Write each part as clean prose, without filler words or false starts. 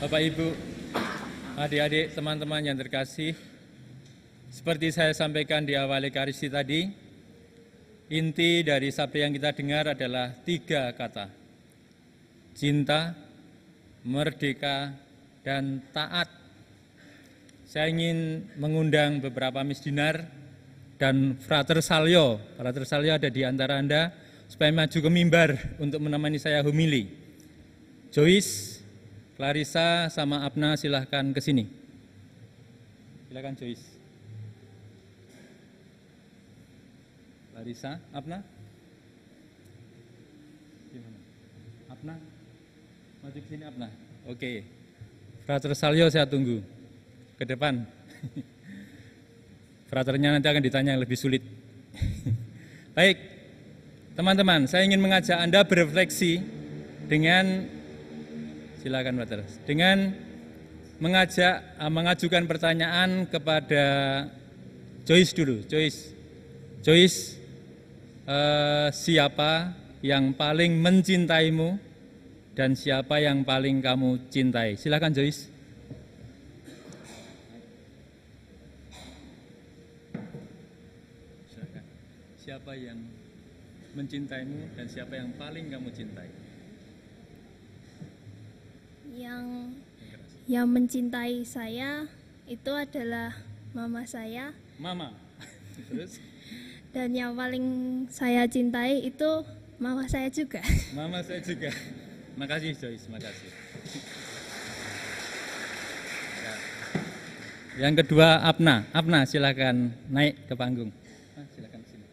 Bapak Ibu, adik-adik, teman-teman yang terkasih, seperti saya sampaikan di awal Ekaristi tadi, inti dari sabda yang kita dengar adalah 3 kata: cinta, merdeka, dan taat. Saya ingin mengundang beberapa misdinar dan Frater Salyo. Frater Salyo ada di antara Anda supaya maju ke mimbar untuk menemani saya homili. Joyce, Clarissa, sama Apna silahkan ke sini. Silahkan Joyce. Clarissa, Apna. Gimana? Apna, maju ke sini Apna. Oke. Frater Salyo saya tunggu ke depan. Fraternya nanti akan ditanya yang lebih sulit. Baik, teman-teman, saya ingin mengajak Anda berefleksi dengan, silakan Frater, dengan mengajukan pertanyaan kepada Joyce dulu. Joyce, siapa yang paling mencintaimu dan siapa yang paling kamu cintai? Silakan Joyce. Siapa yang mencintaimu dan siapa yang paling kamu cintai? Yang mencintai saya itu adalah mama saya. Mama. Terus? Dan yang paling saya cintai itu mama saya juga. Mama saya juga. Makasih Joyce, makasih. Ya. Yang kedua Apna. Apna silakan naik ke panggung. Silakan sini.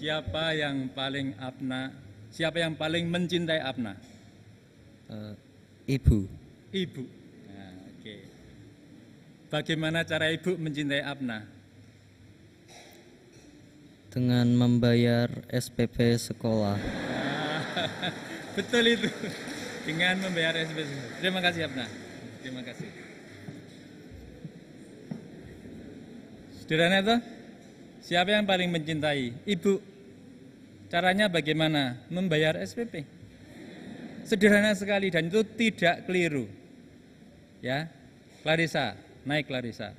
Siapa yang paling mencintai Apna? Ibu. Ibu. Nah, oke. Bagaimana cara ibu mencintai Apna? Dengan membayar SPP sekolah. Betul itu. Dengan membayar SPP. Terima kasih Apna. Terima kasih. Sederhana itu? Siapa yang paling mencintai? Ibu. Caranya bagaimana? Membayar SPP. Sederhana sekali dan itu tidak keliru. Ya, Clarissa, naik Clarissa.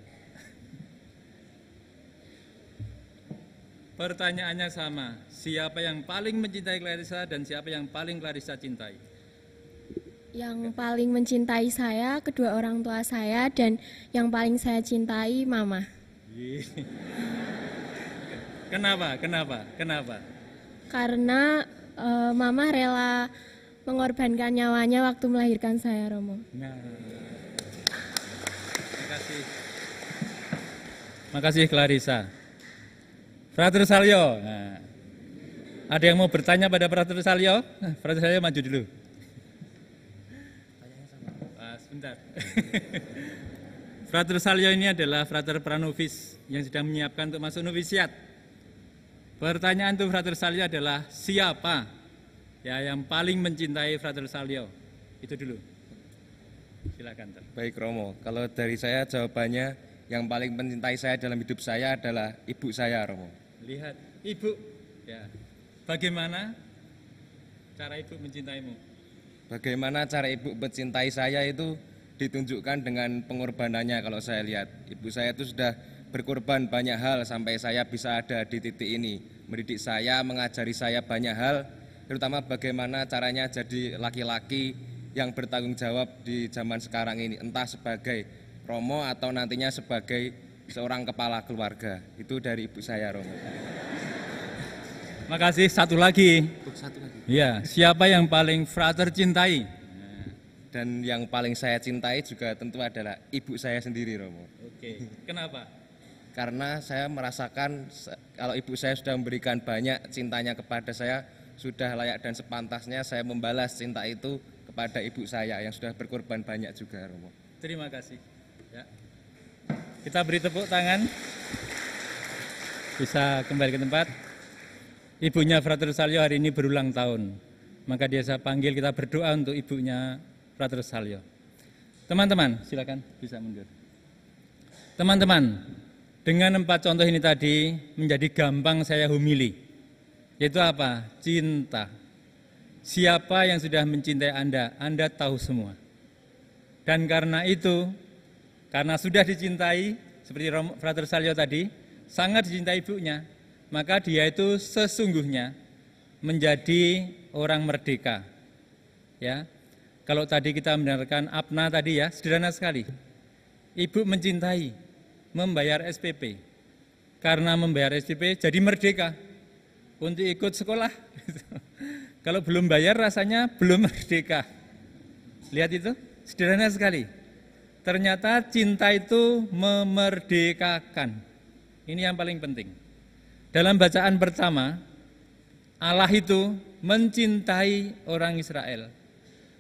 Pertanyaannya sama. Siapa yang paling mencintai Clarissa dan siapa yang paling Clarissa cintai? Yang paling mencintai saya kedua orang tua saya dan yang paling saya cintai mama. Kenapa? Karena mama rela mengorbankan nyawanya waktu melahirkan saya, Romo. Nah, makasih Clarissa. Frater Salyo. Nah, ada yang mau bertanya pada Frater Salyo? Frater Salyo maju dulu. Sebentar. Frater Salyo ini adalah Frater Pranovis yang sedang menyiapkan untuk masuk novisiat. Pertanyaan untuk Frater Salyo adalah siapa ya yang paling mencintai Frater Salyo? Itu dulu. Silakan. Baik Romo, kalau dari saya jawabannya yang paling mencintai saya dalam hidup saya adalah ibu saya Romo. Lihat, ibu. Ya. Bagaimana cara ibu mencintaimu? Bagaimana cara ibu mencintai saya itu ditunjukkan dengan pengorbanannya. Kalau saya lihat, ibu saya itu sudah berkorban banyak hal sampai saya bisa ada di titik ini. Mendidik saya, mengajari saya banyak hal, terutama bagaimana caranya jadi laki-laki yang bertanggung jawab di zaman sekarang ini, entah sebagai Romo atau nantinya sebagai seorang kepala keluarga. Itu dari ibu saya, Romo. Makasih. Satu lagi. Ya, siapa yang paling Frater cintai? Dan yang paling saya cintai juga tentu adalah ibu saya sendiri, Romo. Oke, kenapa? Karena saya merasakan kalau ibu saya sudah memberikan banyak cintanya kepada saya, sudah layak dan sepantasnya saya membalas cinta itu kepada ibu saya yang sudah berkorban banyak juga, Romo. Terima kasih. Ya. Kita beri tepuk tangan. Bisa kembali ke tempat. Ibunya Frater Salyo hari ini berulang tahun. Maka dia saya panggil, kita berdoa untuk ibunya Frater Salyo. Teman-teman, silakan bisa mundur. Teman-teman, dengan 4 contoh ini tadi menjadi gampang saya homili. Yaitu apa? Cinta. Siapa yang sudah mencintai Anda tahu semua. Dan karena itu, karena sudah dicintai, seperti Frater Salyo tadi, sangat dicintai ibunya, maka dia itu sesungguhnya menjadi orang merdeka. Ya, kalau tadi kita mendengarkan Apna tadi ya, sederhana sekali. Ibu mencintai, membayar SPP. Karena membayar SPP jadi merdeka untuk ikut sekolah. Kalau belum bayar rasanya belum merdeka. Lihat itu, sederhana sekali. Ternyata cinta itu memerdekakan. Ini yang paling penting. Dalam bacaan pertama, Allah itu mencintai orang Israel.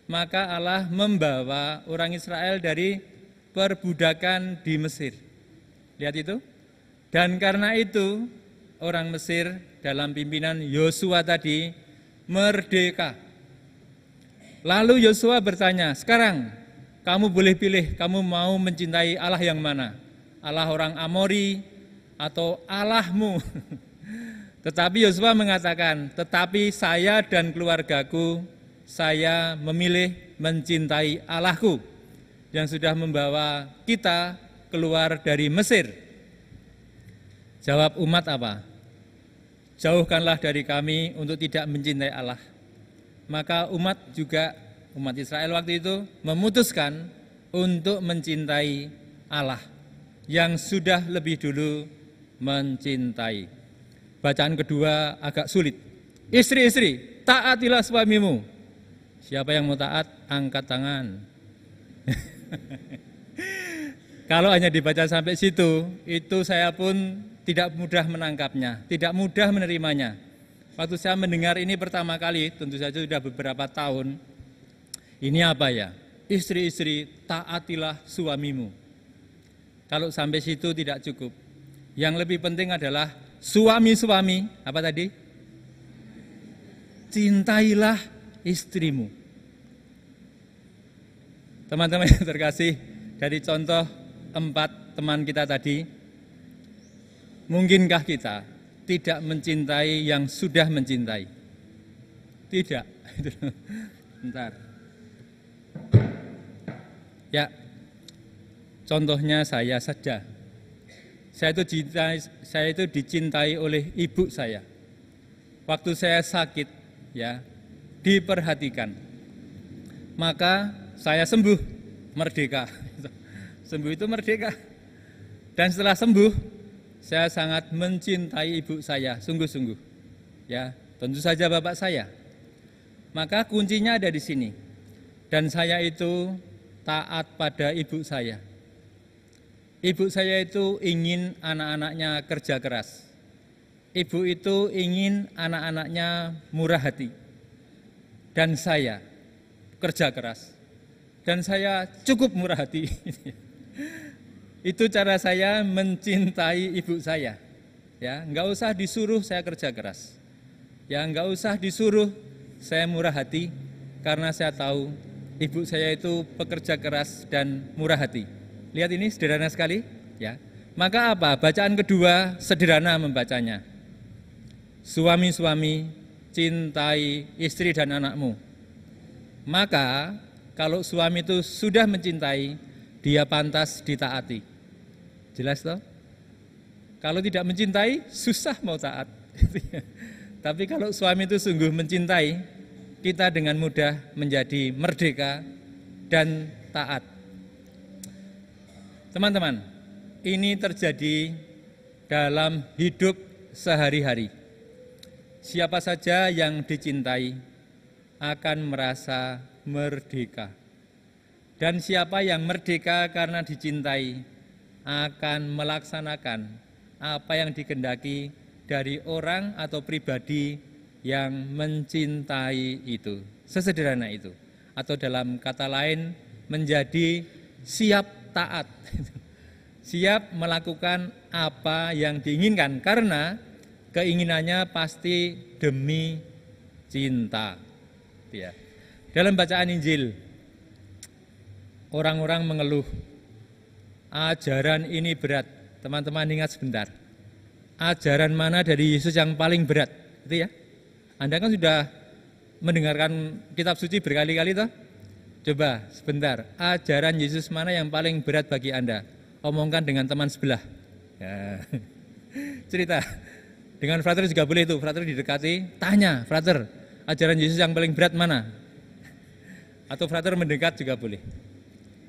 Maka Allah membawa orang Israel dari perbudakan di Mesir. Lihat itu. Dan karena itu orang Mesir dalam pimpinan Yosua tadi merdeka. Lalu Yosua bertanya, sekarang kamu boleh pilih, kamu mau mencintai Allah yang mana? Allah orang Amori atau Allahmu? Tetapi Yosua mengatakan, tetapi saya dan keluargaku, saya memilih mencintai Allahku yang sudah membawa kita keluar dari Mesir. Jawab umat apa? Jauhkanlah dari kami untuk tidak mencintai Allah. Maka umat Israel waktu itu memutuskan untuk mencintai Allah yang sudah lebih dulu mencintai. Bacaan kedua agak sulit. Istri-istri, taatilah suamimu. Siapa yang mau taat, angkat tangan. Kalau hanya dibaca sampai situ, itu saya pun tidak mudah menangkapnya, tidak mudah menerimanya. Waktu saya mendengar ini pertama kali, tentu saja sudah beberapa tahun, ini apa ya? Istri-istri, taatilah suamimu. Kalau sampai situ tidak cukup. Yang lebih penting adalah suami-suami, apa tadi? Cintailah istrimu. Teman-teman yang terkasih, dari contoh 4 teman kita tadi, mungkinkah kita tidak mencintai yang sudah mencintai? Tidak. Bentar. Ya, contohnya saya saja. Saya itu dicintai oleh ibu saya. Waktu saya sakit, ya, diperhatikan. Maka saya sembuh, merdeka. Sembuh itu merdeka. Dan setelah sembuh, saya sangat mencintai ibu saya, sungguh-sungguh. Ya, tentu saja bapak saya. Maka kuncinya ada di sini. Dan saya itu taat pada ibu saya. Ibu saya itu ingin anak-anaknya kerja keras. Ibu itu ingin anak-anaknya murah hati. Dan saya kerja keras. Dan saya cukup murah hati. Itu cara saya mencintai ibu saya. Ya, enggak usah disuruh saya kerja keras. Ya, enggak usah disuruh saya murah hati, karena saya tahu ibu saya itu pekerja keras dan murah hati. Lihat ini sederhana sekali, ya. Maka apa? Bacaan kedua sederhana membacanya. Suami-suami, cintai istri dan anakmu. Maka kalau suami itu sudah mencintai, dia pantas ditaati. Jelas toh? Kalau tidak mencintai, susah mau taat. Tapi kalau suami itu sungguh mencintai, kita dengan mudah menjadi merdeka dan taat. Teman-teman, ini terjadi dalam hidup sehari-hari. Siapa saja yang dicintai akan merasa merdeka. Dan siapa yang merdeka karena dicintai akan melaksanakan apa yang dikehendaki dari orang atau pribadi yang mencintai itu. Sesederhana itu. Atau dalam kata lain, menjadi siap taat. Siap melakukan apa yang diinginkan, karena keinginannya pasti demi cinta. Ya. Dalam bacaan Injil, orang-orang mengeluh, ajaran ini berat. Teman-teman ingat sebentar. Ajaran mana dari Yesus yang paling berat? Itu ya. Anda kan sudah mendengarkan kitab suci berkali-kali toh? Coba sebentar, ajaran Yesus mana yang paling berat bagi Anda? Omongkan dengan teman sebelah. Ya. Cerita. Dengan frater juga boleh itu, frater didekati, tanya, frater, ajaran Yesus yang paling berat mana? Atau frater mendekat juga boleh.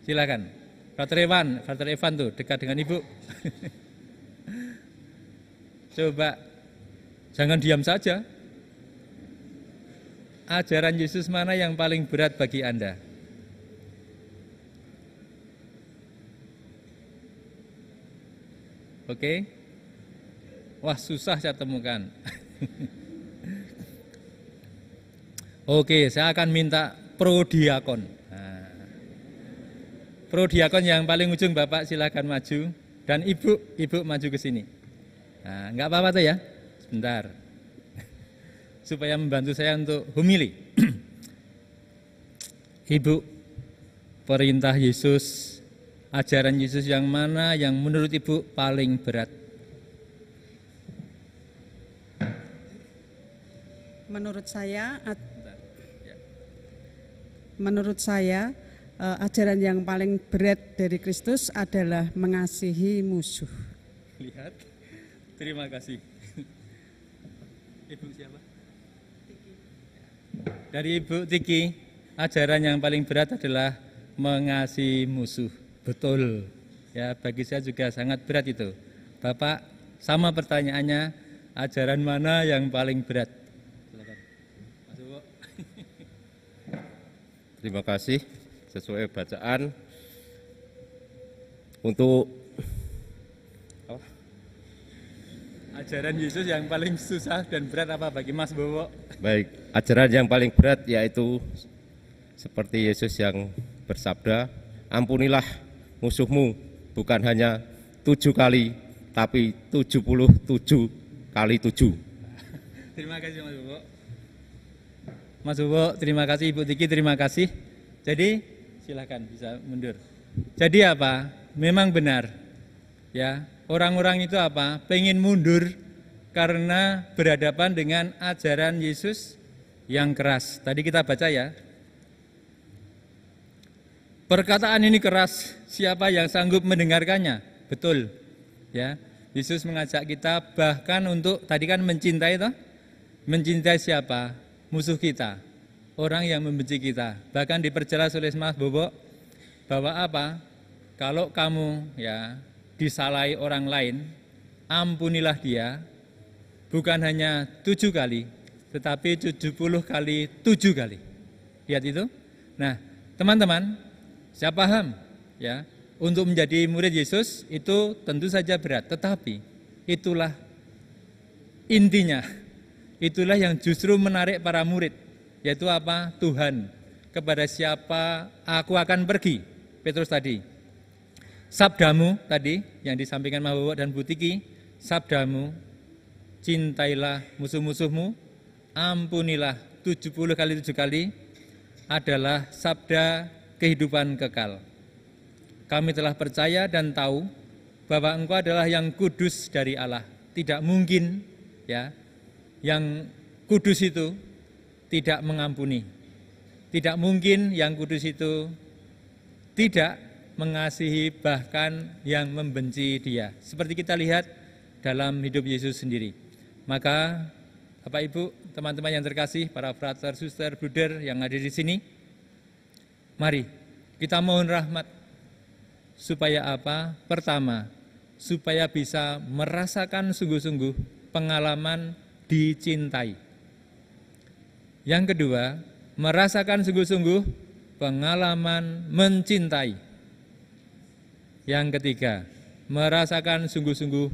Silakan. Frater Evan tuh dekat dengan ibu. Coba, jangan diam saja. Ajaran Yesus mana yang paling berat bagi Anda? Oke? Wah, susah saya temukan. Oke, saya akan minta prodiakon. Nah, prodiakon yang paling ujung Bapak silakan maju, dan ibu maju ke sini. Nah, enggak apa-apa tuh ya, sebentar. Supaya membantu saya untuk homili. Ibu, perintah Yesus, ajaran Yesus yang mana yang menurut ibu paling berat? Menurut saya ajaran yang paling berat dari Kristus adalah mengasihi musuh. Lihat, terima kasih. Ibu siapa? Dari Ibu Tiki, ajaran yang paling berat adalah mengasihi musuh. Betul. Ya, bagi saya juga sangat berat itu. Bapak, sama pertanyaannya, ajaran mana yang paling berat? Silakan. Mas Bowo. Terima kasih. Sesuai bacaan untuk ajaran Yesus yang paling susah dan berat apa bagi Mas Bowo? baik, ajaran yang paling berat yaitu seperti Yesus yang bersabda, ampunilah musuhmu bukan hanya 7 kali tapi 77 kali 7. Terima kasih Mas Bowo. Mas Bowo, terima kasih. Ibu Tiki, terima kasih. Jadi silakan bisa mundur. Jadi apa? Memang benar, ya. Orang-orang itu apa? Pengen mundur karena berhadapan dengan ajaran Yesus yang keras. Tadi kita baca ya. Perkataan ini keras, siapa yang sanggup mendengarkannya? Betul, ya. Yesus mengajak kita bahkan untuk tadi kan mencintai toh? Mencintai siapa? Musuh kita, orang yang membenci kita. Bahkan diperjelas oleh Mas Bowo bahwa apa? Kalau kamu ya disalahi orang lain, ampunilah dia bukan hanya 7 kali, tetapi 70 kali 7 kali. Lihat itu. Nah, teman-teman, saya paham ya, untuk menjadi murid Yesus itu tentu saja berat, tetapi itulah intinya. Itulah yang justru menarik para murid, yaitu apa? Tuhan, kepada siapa aku akan pergi. Petrus tadi, sabdamu tadi yang disampaikan Mas Bowo dan Bu Tiki, sabdamu, cintailah musuh-musuhmu, ampunilah 70 kali 7 kali, adalah sabda kehidupan kekal. Kami telah percaya dan tahu bahwa Engkau adalah yang kudus dari Allah. Tidak mungkin ya, yang kudus itu tidak mengampuni. Tidak mungkin yang kudus itu tidak mengasihi bahkan yang membenci dia. Seperti kita lihat dalam hidup Yesus sendiri. Maka Bapak Ibu, teman-teman yang terkasih, para frater, suster, bruder yang ada di sini, mari kita mohon rahmat supaya apa? Pertama, supaya bisa merasakan sungguh-sungguh pengalaman dicintai. Yang kedua, merasakan sungguh-sungguh pengalaman mencintai. Yang ketiga, merasakan sungguh-sungguh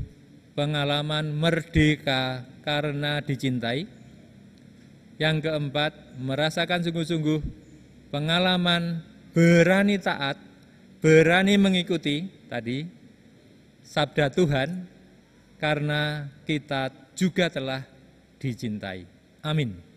pengalaman merdeka karena dicintai. Yang keempat, merasakan sungguh-sungguh pengalaman berani taat, berani mengikuti tadi sabda Tuhan karena kita juga telah dicintai. Amin.